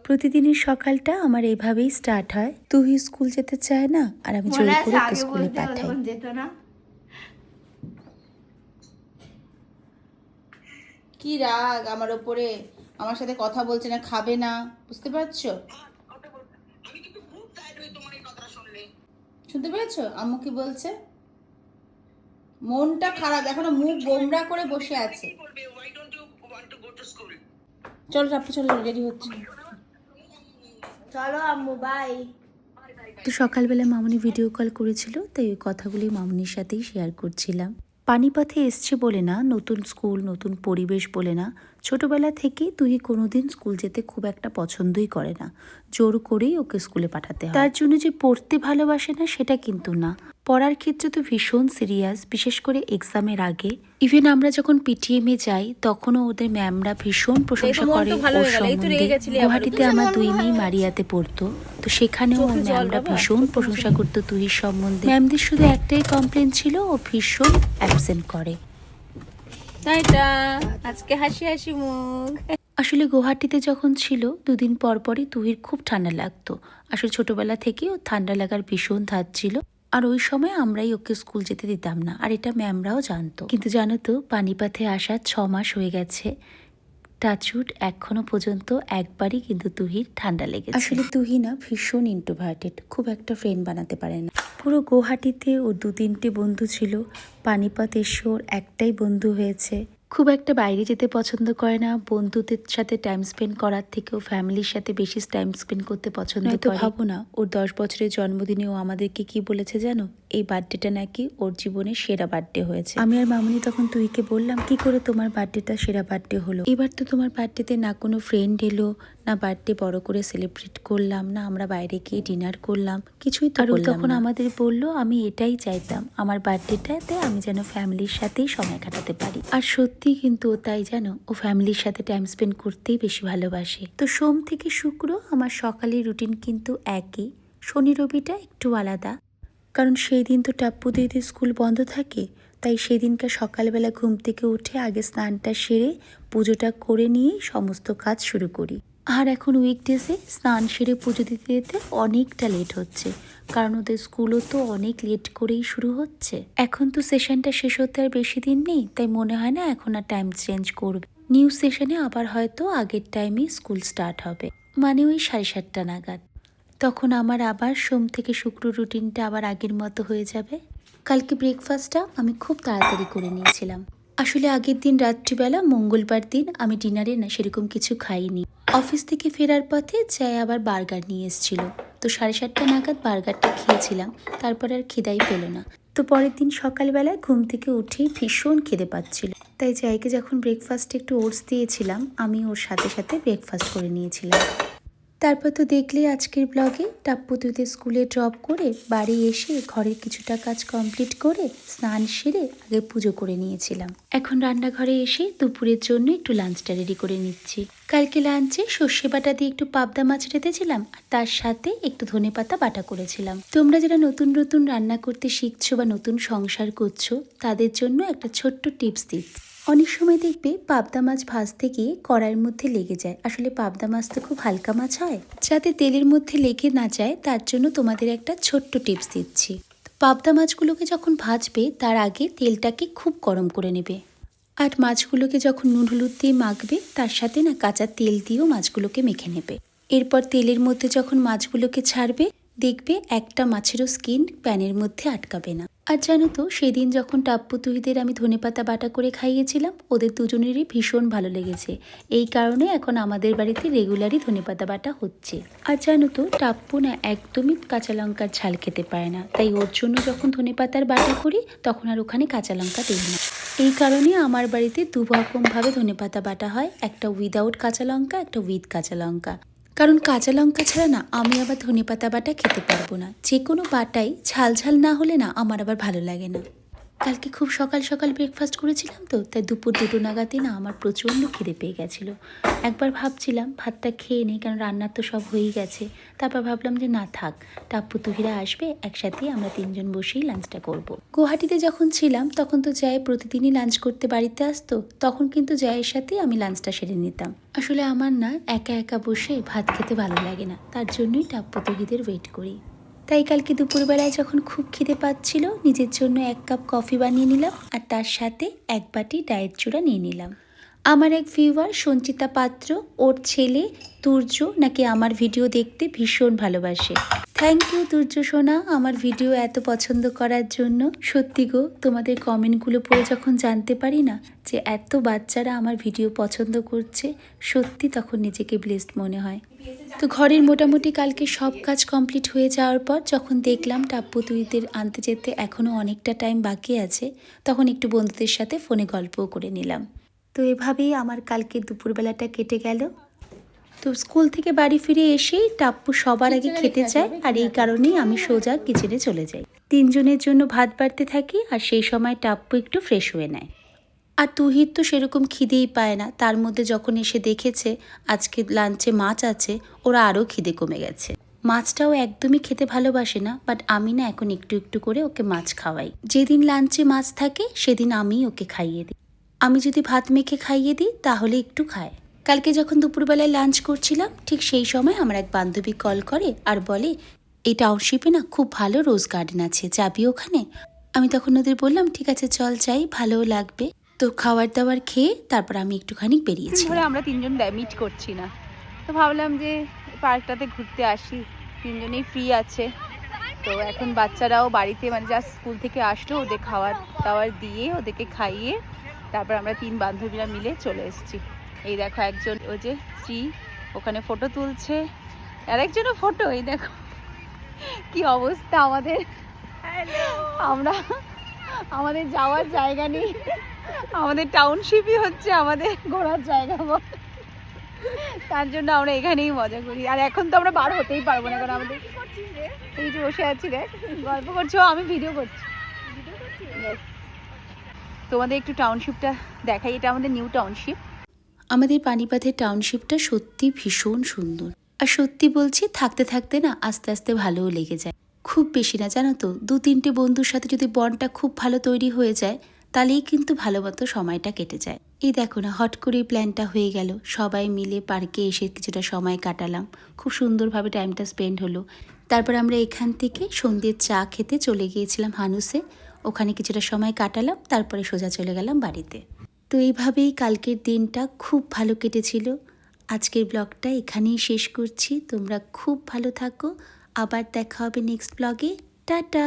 প্রতিদিনের সকালটা আমার এইভাবেই স্টার্ট হয়। তুই স্কুল যেতে চায় না আর আমি জোর করে ওকে স্কুলে পাঠাই। যেত না। কি রাগ আমার ওপরে, আমার সাথে কথা বলছে না, খাবে না, বুঝতে পারছো? শুনতে পেরেছো আম্মু কি বলছে? মনটা খারাপ, এখনো মুখ গোমরা করে বসে আছে। চলো টাপ্পু চলো, রেডি হচ্ছে। চলো আম্মু বাই। তো সকালবেলা মামুনি ভিডিও কল করেছিল, তাই ওই কথাগুলি মামুনির সাথেই শেয়ার করছিলাম। পানিপথে এসছে বলে না, নতুন স্কুল নতুন পরিবেশ বলে না, ছোটবেলা থেকেই তুই কোনোদিন স্কুল যেতে খুব একটা পছন্দই করে না। জোর করেই ওকে স্কুলে পাঠাতে হয়। তার জন্য যে পড়তে ভালোবাসে না সেটা কিন্তু না, পড়ার ক্ষেত্রে তো ভীষণ সিরিয়াস, বিশেষ করে এক্সামের আগে। ইভেন আমরা যখন পিটিএমে যাই তখনও ওদের ম্যামরা ভীষণ প্রশংসা করে ওর সম্বন্ধে। গুয়াহাটিতে আমার দুই মেয়ে মারিয়াতে পড়তো, তো সেখানেও ওর ম্যামরা ভীষণ প্রশংসা করতো তুহির সম্বন্ধে। ম্যামদের শুধু একটাই কমপ্লেন ছিল, ও ভীষণ অ্যাবসেন্ট করে। আজকে হাসি হাসি মুখ। আসলে গুয়াহাটিতে যখন ছিল দুদিন পর পরই তুহির খুব ঠান্ডা লাগতো। আসলে ছোটবেলা থেকেই ও ঠান্ডা লাগার ভীষণ ধাত ছিল, আর ওই সময় আমরাই ওকে স্কুল যেতে দিতাম না, আর এটা ম্যামরাও জানতো। কিন্তু জানো তো, পানিপথে আসা 6 মাস হয়ে গেছে, টাচউড এখনো পর্যন্ত একবারই কিন্তু তুহির ঠান্ডা লেগেছে। আসলে তুহি না ভীষণ ইন্ট্রোভার্টেড, খুব একটা ফ্রেন্ড বানাতে পারে না। পুরো গুয়াহাটিতে ওর 2-3টে বন্ধু ছিল, পানিপথ এসে ওর একটাই বন্ধু হয়েছে। খুব একটা বাইরে যেতে পছন্দ করে না, বন্ধুদের সাথে টাইম স্পেন্ড করার থেকেও ফ্যামিলির সাথে বেশি টাইম স্পেন্ড করতে পছন্দ করে। তো ভাবো না, ওর 10 বছরের জন্মদিনে ও আমাদেরকে কি বলেছে জানো? এই বার্থডেটা নাকি ওর জীবনের সেরা বার্থডে হয়েছে। আমি আর মামুনি তখন তুইকে বললাম, কি করে তোমার বার্থডেটা সেরা বার্থডে হলো? এবার তো তোমার বার্থডেতে না কোনো ফ্রেন্ড এলো, না বার্থডে বড় করে সেলিব্রেট করলাম, না আমরা বাইরে গিয়ে ডিনার করলাম, কিছুই তো করলাম না। তখন আমাদের বললো, আমি এটাই চাইতাম আমার বার্থডেটাতে আমি যেন ফ্যামিলির সাথেই সময় কাটাতে পারি। আর সত্যি কিন্তু ও তাই, জানো, ও ফ্যামিলির সাথে টাইম স্পেন্ড করতেই বেশি ভালোবাসে। তো সোম থেকে শুক্র আমার সকালের রুটিন কিন্তু একই, শনি রবিটা একটু আলাদা, কারণ সেই দিন তো টাপ্পু দিদির স্কুল বন্ধ থাকে। তাই সেদিনকার সকালবেলা ঘুম থেকে উঠে আগে স্নানটা সেরে পুজোটা করে নিয়েই সমস্ত কাজ শুরু করি। আর এখন উইকডেজে স্নান সেরে পুজো দিতে দিতে অনেকটা লেট হচ্ছে, কারণ ওদের স্কুলও তো অনেক লেট করেই শুরু হচ্ছে। এখন তো সেশনটা শেষ হতে আর বেশি দিন নেই, তাই মনে হয় না এখন আর টাইম চেঞ্জ করবে। নিউ সেশনে আবার হয়তো আগের টাইমেই স্কুল স্টার্ট হবে, মানে ওই 7:30 নাগাদ। তখন আমার আবার সোম থেকে শুক্র রুটিনটা আবার আগের মতো হয়ে যাবে। কালকে ব্রেকফাস্টটা আমি খুব তাড়াতাড়ি করে নিয়েছিলাম। আসলে আগের দিন রাত্রিবেলা, মঙ্গলবার দিন, আমি ডিনারে না সেরকম কিছু খাইনি। অফিস থেকে ফেরার পথে চাই আবার বার্গার নিয়ে এসেছিল, তো 7:30 নাগাদ বার্গারটা খেয়েছিলাম, তারপর আর খিদাই পেল না। তো পরের দিন সকালবেলায় ঘুম থেকে উঠেই ভীষণ খিদে পাচ্ছিল, তাই জায়কে যখন ব্রেকফাস্টে একটু ওটস দিয়েছিলাম, আমি ওর সাথে সাথে ব্রেকফাস্ট করে নিয়েছিলাম। তারপর তো দেখলে আজকের ব্লগে টাপ্পু দুধে স্কুলে ড্রপ করে বাড়ি এসে ঘরের কিছুটা কাজ কমপ্লিট করে স্নান সেরে আগে পুজো করে নিয়েছিলাম। এখন রান্নাঘরে এসে দুপুরের জন্য একটু লাঞ্চটা রেডি করে নিচ্ছি। কালকে লাঞ্চে সর্ষে বাটা দিয়ে একটু পাবদা মাছ রেঁধেছিলাম, আর তার সাথে একটু ধনেপাতা বাটা করেছিলাম। তোমরা যারা নতুন নতুন রান্না করতে শিখছো বা নতুন সংসার করছো, তাদের জন্য একটা ছোট্ট টিপস দিচ্ছি। অনেক সময় দেখবে পাবদা মাছ ভাজতে গিয়ে কড়াইয়ের মধ্যে লেগে যায়। আসলে পাবদা মাছ তো খুব হালকা মাছ হয়, যাতে তেলের মধ্যে লেগে না যায় তার জন্য তোমাদের একটা ছোট্ট টিপস দিচ্ছি। পাবদা মাছগুলোকে যখন ভাজবে তার আগে তেলটাকে খুব গরম করে নেবে, আর মাছগুলোকে যখন নুন হলুদ দিয়ে মাখবে তার সাথে না কাঁচা তেল দিয়েও মাছগুলোকে মেখে নেবে। এরপর তেলের মধ্যে যখন মাছগুলোকে ছাড়বে, দেখবে একটা মাছেরও স্কিন প্যানের মধ্যে আটকাবে না। আর জানো তো, সেদিন যখন টাপ্পু তুহিদের আমি ধনেপাতা বাটা করে খাইয়েছিলাম, ওদের দুজনেরই ভীষণ ভালো লেগেছে। এই কারণে এখন আমাদের বাড়িতে রেগুলারই ধনেপাতা বাটা হচ্ছে। আর জানো তো, টাপ্পু না একদমই কাঁচা লঙ্কার ঝাল খেতে পারে না, তাই ওর জন্য যখন ধনেপাতার বাটা করি তখন আর ওখানে কাঁচা লঙ্কা দিই না। এই কারণে আমার বাড়িতে দুরকমভাবে ধনেপাতা বাটা হয়, একটা উইদাউট কাঁচা লঙ্কা, একটা উইথ কাঁচা লঙ্কা। কারণ কাঁচা লঙ্কা ছাড়া না আমি আবার ধনেপাতা বাটা খেতে পারবো না। যে কোনো বাটাই ঝাল ঝাল না হলে না আমার আবার ভালো লাগে না। কালকে খুব সকাল সকাল ব্রেকফাস্ট করেছিলাম তো, তাই দুপুর 2টো নাগাদই না আমার প্রচণ্ড খিদে পেয়ে গেছিলো। একবার ভাবছিলাম ভাতটা খেয়ে নিই, কারণ রান্নার তো সব হয়েই গেছে। তারপর ভাবলাম যে না থাক, টাপ্পু তুহিরা আসবে, একসাথেই আমরা 3জন বসেই লাঞ্চটা করব। গুয়াহাটিতে যখন ছিলাম তখন তো জয় প্রতিদিনই লাঞ্চ করতে বাড়িতে আসতো, তখন কিন্তু জয়ের সাথেই আমি লাঞ্চটা সেরে নিতাম। আসলে আমার না একা একা বসে ভাত খেতে ভালো লাগে না, তার জন্যই টাপ্পু তুহিদের ওয়েট করি। তাই কালকে দুপুরবেলায় যখন খুব খিদে পাচ্ছিল, নিজের জন্য 1 কাপ কফি বানিয়ে নিলাম আর তার সাথে 1 বাটি ডায়েট চূড়া নিয়ে নিলাম। আমার এক ভিউয়ার সঞ্চিতা পাত্র, ওর ছেলে তুর্য নাকি আমার ভিডিও দেখতে ভীষণ ভালোবাসে। থ্যাংক ইউ তুর্য সোনা, আমার ভিডিও এত পছন্দ করার জন্য। সত্যি গো, তোমাদের কমেন্টগুলো পড়ে যখন জানতে পারি না যে এত বাচ্চারা আমার ভিডিও পছন্দ করছে, সত্যি তখন নিজেকে ব্লেসড মনে হয়। তো ঘরের মোটামুটি কালকে সব কাজ কমপ্লিট হয়ে যাওয়ার পর যখন দেখলাম টাপ্পু তুহিদের আনতে যেতে এখনও অনেকটা টাইম বাকি আছে, তখন একটু বন্ধুদের সাথে ফোনে গল্পও করে নিলাম। তো এভাবেই আমার কালকে দুপুরবেলাটা কেটে গেল। তো স্কুল থেকে বাড়ি ফিরে এসেই টাপ্পু সবার আগে খেতে চায়, আর এই কারণেই আমি সোজা কিচেনে চলে যাই। 3জনের জন্য ভাত বাড়তে থাকি, আর সেই সময় টাপ্পু একটু ফ্রেশ হয়ে নেয়। আর তুহির তো সেরকম খিদেই পায় না, তার মধ্যে যখন এসে দেখেছে আজকে লাঞ্চে মাছ আছে, ওরা আরও খিদে কমে গেছে। মাছটাও একদমই খেতে ভালোবাসে না, বাট আমি না এখন একটু একটু করে ওকে মাছ খাওয়াই। যেদিন লাঞ্চে মাছ থাকে সেদিন আমি ওকে খাইয়ে দিই। আমি যদি ভাত মেখে খাইয়ে দিই তাহলে একটু খায়। কালকে যখন দুপুরবেলায় লাঞ্চ করছিলাম, ঠিক সেই সময় আমার এক বান্ধবী কল করে আর বলে এই টাউনশিপে না খুব ভালো রোজ গার্ডেন আছে, যাবি ওখানে? আমি তখন ওদের বললাম ঠিক আছে চল যাই, ভালোও লাগবে। তো খাবার দাবার খেয়ে তারপর আমি একটুখানি বেরিয়েছি। আমরা 3জন মিট করছি না, তো ভাবলাম যে পার্কটাতে ঘুরতে আসি, 3জনেই ফ্রি আছে। তো এখন বাচ্চারাও বাড়িতে মানে জাস্ট স্কুল থেকে আসলো, ওদের খাবার দাবার দিয়ে ওদেরকে খাইয়ে তারপর আমরা 3 বান্ধবীরা মিলে চলে এসেছি। এই দেখো একজন ওই যে শ্রী ওখানে ফটো তুলছে, আর একজনও ফটো, এই দেখো কি অবস্থা আমাদের। আমরা আমাদের যাওয়ার জায়গা নেই, আমাদের টাউনশিপই হচ্ছে আমাদের ঘোরার জায়গা, তার জন্য আমরা এখানেই মজা করি। আর এখন তো আমরা বার হতেই পারবো না, কারণ আমাদের এই যে বসে আছি রে, গল্প করছো, আমি ভিডিও করছি। তোমাদের একটু টাউনশিপটা দেখাই, এটা আমাদের নিউ টাউনশিপ। আমাদের পানিপাথের টাউনশিপটা সত্যি ভীষণ সুন্দর, আর সত্যি বলছি থাকতে থাকতে না আস্তে আস্তে ভালোও লেগে যায়। খুব বেশি না জানো তো, 2-3টে বন্ধুর সাথে যদি বন্ডটা খুব ভালো তৈরি হয়ে যায় তাহলেই কিন্তু ভালো মতো সময়টা কেটে যায়। এই দেখো না, হট করেই প্ল্যানটা হয়ে গেল, সবাই মিলে পার্কে এসে কিছুটা সময় কাটালাম, খুব সুন্দরভাবে টাইমটা স্পেন্ড হলো। তারপর আমরা এখান থেকে সন্ধ্যের চা খেতে চলে গিয়েছিলাম হানুসে, ওখানে কিছুটা সময় কাটালাম, তারপরে সোজা চলে গেলাম বাড়িতে। তো এইভাবেই কালকের দিনটা খুব ভালো কেটেছিল। আজকের ব্লগটা এখানেই শেষ করছি, তোমরা খুব ভালো থাকো, আবার দেখা হবে নেক্সট ব্লগে। টাটা।